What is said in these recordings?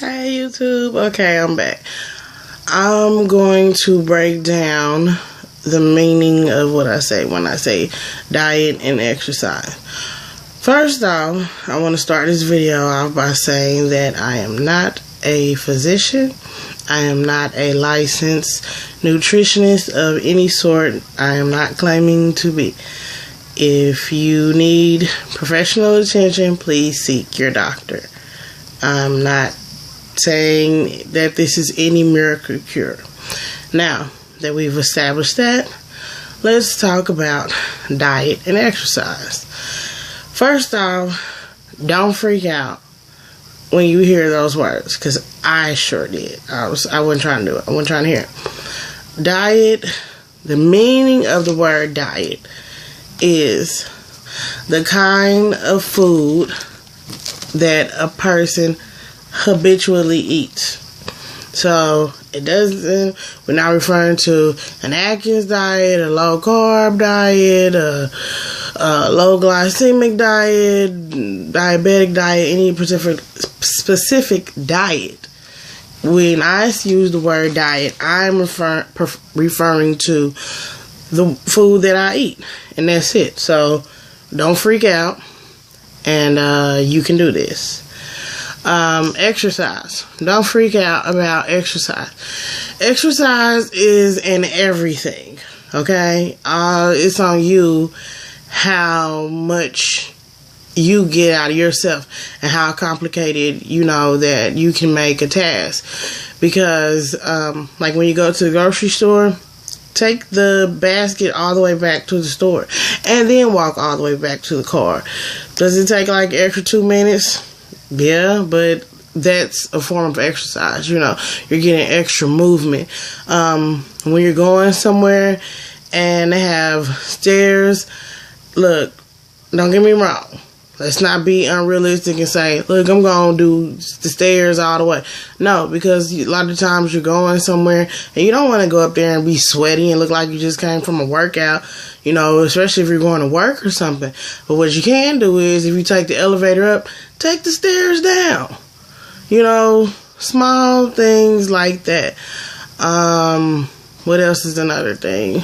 Hey YouTube, okay, I'm back. I'm going to break down the meaning of what I say when I say diet and exercise. First off, I want to start this video off by saying that I am not a physician. I am not a licensed nutritionist of any sort. I am not claiming to be. If you need professional attention, please seek your doctor. I'm not saying that this is any miracle cure. Now that we've established that, let's talk about diet and exercise. First off, don't freak out when you hear those words, because I sure did. I wasn't trying to do it. I wasn't trying to hear it. Diet, the meaning of the word diet is the kind of food that a person habitually eats. So we're not referring to an Atkins diet, a low carb diet, a low glycemic diet, diabetic diet, any specific diet. When I use the word diet, I'm referring to the food that I eat, and that's it. So don't freak out, and you can do this. Exercise. Don't freak out about exercise. Exercise is in everything, okay? It's on you how much you get out of yourself and how complicated you know that you can make a task. Because, like when you go to the grocery store, take the basket all the way back to the store and then walk all the way back to the car. Does it take like extra 2 minutes? Yeah, but that's a form of exercise. You know, you're getting extra movement. When you're going somewhere and they have stairs, look, don't get me wrong. Let's not be unrealistic and say, look, I'm going to do the stairs all the way. No, because a lot of times you're going somewhere and you don't want to go up there and be sweaty and look like you just came from a workout, you know, especially if you're going to work or something. But what you can do is, if you take the elevator up, take the stairs down. You know, small things like that. What else is another thing?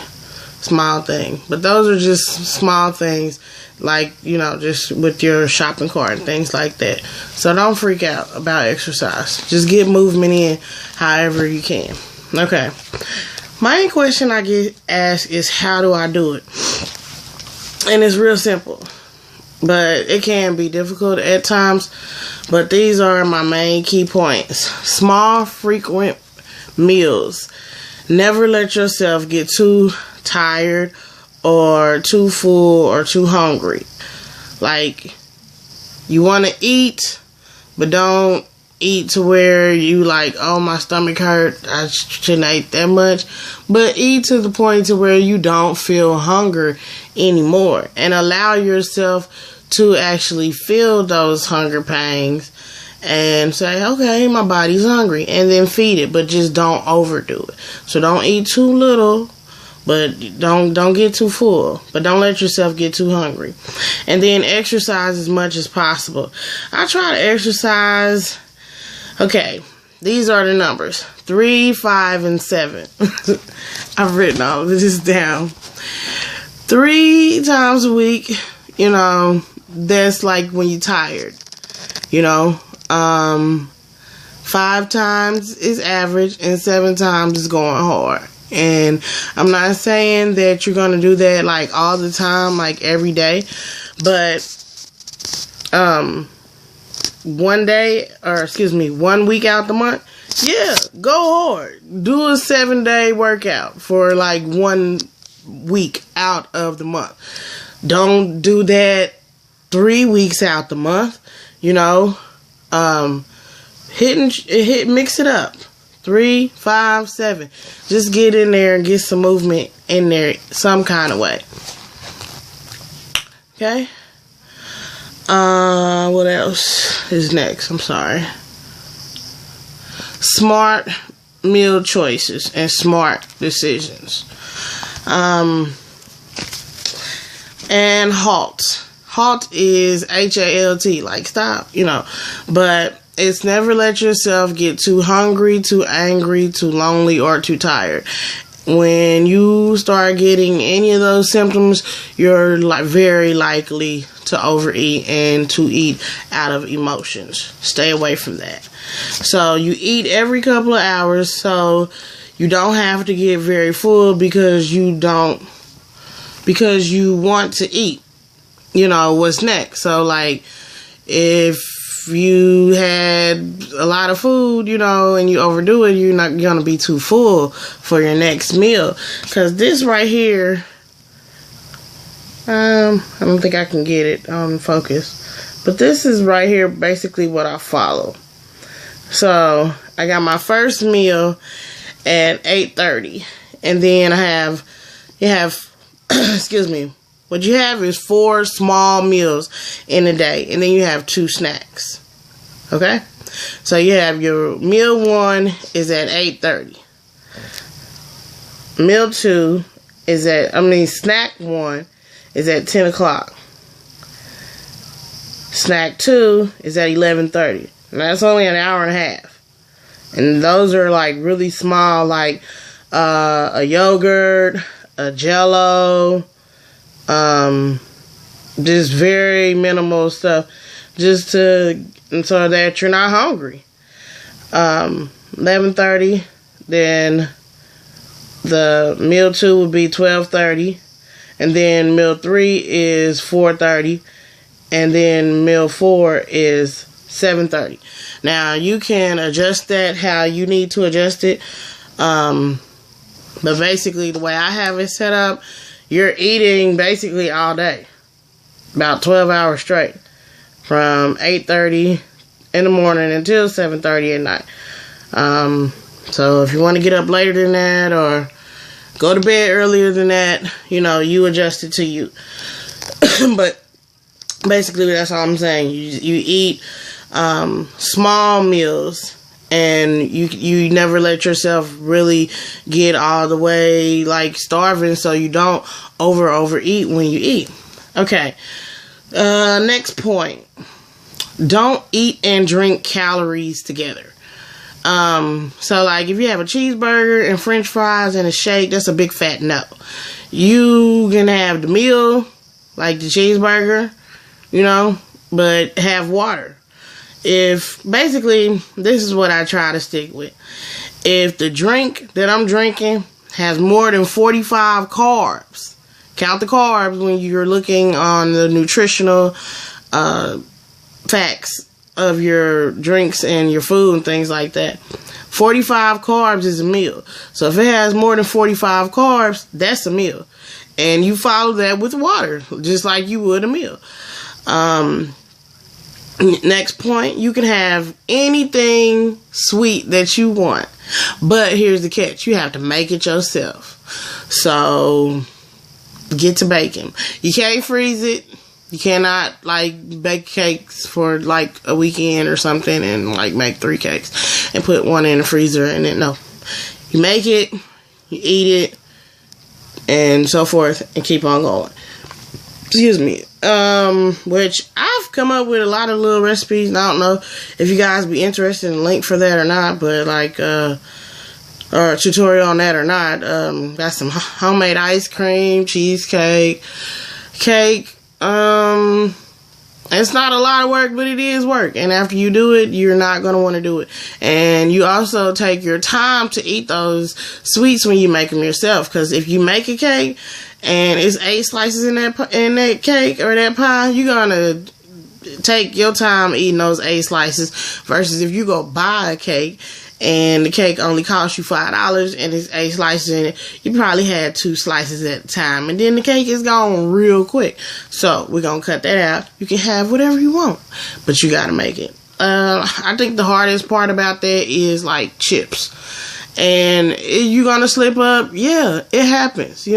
Small thing. But those are just small things, like, you know, just with your shopping cart and things like that. So don't freak out about exercise. Just get movement in however you can. Okay. Main question I get asked is, how do I do it? And it's real simple, but it can be difficult at times. But these are my main key points. Small, frequent meals. Never let yourself get too tired or too full or too hungry. Like, you want to eat, but don't eat to where you like, oh, my stomach hurt, I shouldn't eat that much. But eat to the point to where you don't feel hunger anymore, and allow yourself to actually feel those hunger pangs and say, okay, my body's hungry, and then feed it, but just don't overdo it. So don't eat too little, but don't get too full, but don't let yourself get too hungry. And then exercise as much as possible. I try to exercise. Okay, these are the numbers: 3, 5, and 7. I've written all of this down. 3 times a week, you know, that's like when you're tired, you know. 5 times is average, and 7 times is going hard. And I'm not saying that you're going to do that like all the time, like every day, but 1 week out the month, yeah, go hard. Do a 7-day workout for like 1 week out of the month. Don't do that 3 weeks out the month, you know. Mix it up. 3, 5, 7. Just get in there and get some movement in there some kind of way. Okay. What else is next? I'm sorry. Smart meal choices and smart decisions. And HALT. HALT is HALT, like stop, you know. But is never let yourself get too hungry, too angry, too lonely, or too tired. When you start getting any of those symptoms, you're very likely to overeat and to eat out of emotions. Stay away from that. So you eat every couple of hours, so you don't have to get very full because you want to eat. What's next. So like if you had a lot of food, and you overdo it, you're not going to be too full for your next meal. Because this right here, I don't think I can get it on focus. But this is right here basically what I follow. So I got my first meal at 8:30. And then you have, excuse me, what you have is 4 small meals in a day, and then you have 2 snacks. Okay? So you have your meal 1 is at 8:30. Meal 2 is snack 1 is at 10 o'clock. Snack 2 is at 11:30. And that's only an hour and a half. And those are like really small, like a yogurt, a Jell-O, just very minimal stuff, just so that you're not hungry. 11:30, then the meal 2 will be 12:30, and then meal 3 is 4:30, and then meal 4 is 7:30. Now you can adjust that how you need to adjust it, but basically the way I have it set up, you're eating basically all day, about 12 hours straight, from 8:30 in the morning until 7:30 at night. So if you want to get up later than that or go to bed earlier than that, you adjust it to you. But basically that's all I'm saying. You eat small meals, and you never let yourself really get all the way like starving, so you don't overeat when you eat. Okay. Next point. Don't eat and drink calories together. So like if you have a cheeseburger and french fries and a shake, that's a big fat no. You can have the meal, like the cheeseburger, but have water. Basically, this is what I try to stick with. If the drink that I'm drinking has more than 45 carbs, count the carbs when you're looking on the nutritional facts of your drinks and your food and things like that. 45 carbs is a meal. So if it has more than 45 carbs, that's a meal. And you follow that with water, just like you would a meal. Next point, you can have anything sweet that you want. But here's the catch. You have to make it yourself. So get to baking. You can't freeze it. You cannot bake cakes for a weekend or something and make 3 cakes and put 1 in the freezer and then no. You make it, you eat it, and so forth, and keep on going. Excuse me. Which I've come up with a lot of little recipes. And I don't know if you guys be interested in a link for that or not, but or a tutorial on that or not. Got some homemade ice cream, cheesecake, cake. It's not a lot of work, but it is work. And after you do it, you're not going to want to do it. And you also take your time to eat those sweets when you make them yourself. Because if you make a cake and it's 8 slices in that cake or that pie, you're going to take your time eating those 8 slices. Versus if you go buy a cake and the cake only costs you $5 and it's 8 slices in it, you probably had 2 slices at a time, and then the cake is gone real quick. So we're gonna cut that out. You can have whatever you want, but you gotta make it. I think the hardest part about that is chips, and you're gonna slip up. Yeah, it happens.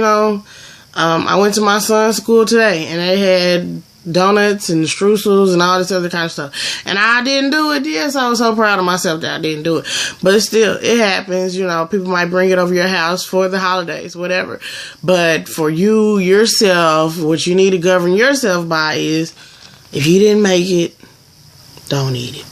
I went to my son's school today, and they had donuts and streusels and all this other kind of stuff, and I didn't do it. Yes, I was so proud of myself that I didn't do it, but still, it happens. People might bring it over your house for the holidays, whatever, but for you yourself, what you need to govern yourself by is, if you didn't make it, don't eat it.